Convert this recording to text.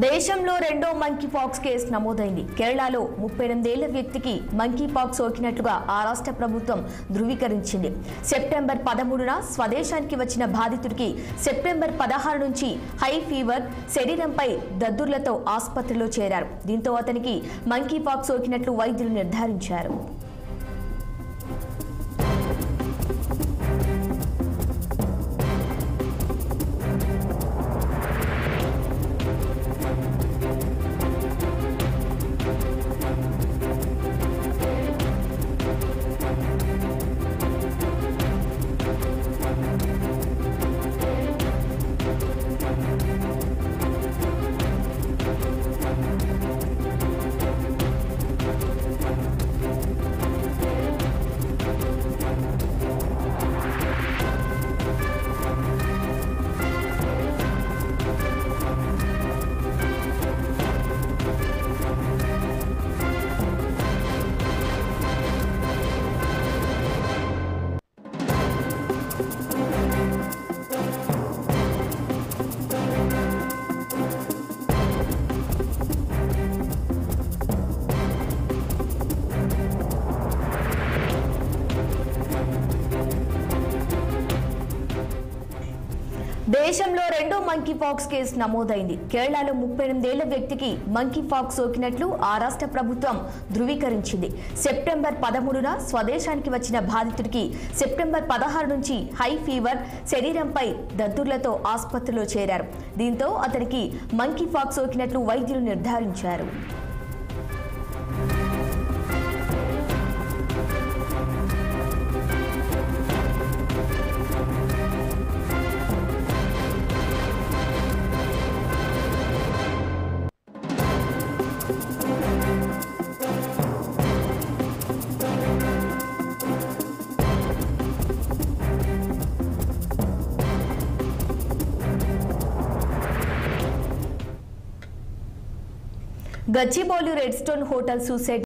దేశంలో రెండో monkey pox case నమోదైంది. కేరళలో 38 ఏళ్ల వ్యక్తికి మంకీ పాక్స్ సోకినట్లుగా ఆ రాష్ట్ర ప్రభుత్వం ధృవీకరించింది. సెప్టెంబర్ 13న స్వదేశానికి వచ్చిన బాధితుడికి సెప్టెంబర్ 16 నుంచి హై ఫీవర్, శరీరంపై దద్దుర్లతో ఆసుపత్రిలో చేరారు. దీంతో అతనికి మంకీ పాక్స్ సోకినట్లు వైద్యులు నిర్ధారించారు. దేశంలో రెండో మంకీ పాక్స్ కేసు నమోదైంది. కేరళలో 38 ఏళ్ల వ్యక్తికి మంకీ పాక్స్ సోకినట్లు ఆ రాష్ట్ర ప్రభుత్వం ధృవీకరించింది. సెప్టెంబర్ 13న స్వదేశానికి వచ్చిన బాధితుడికి సెప్టెంబర్ 16 నుంచి హై ఫీవర్, శరీరంపై దద్దుర్లతో ఆసుపత్రిలో చేరారు. దీంతో అతనికి మంకీ పాక్స్ సోకినట్లు వైద్యులు నిర్ధారించారు. Gachibowli red stone hotel suicide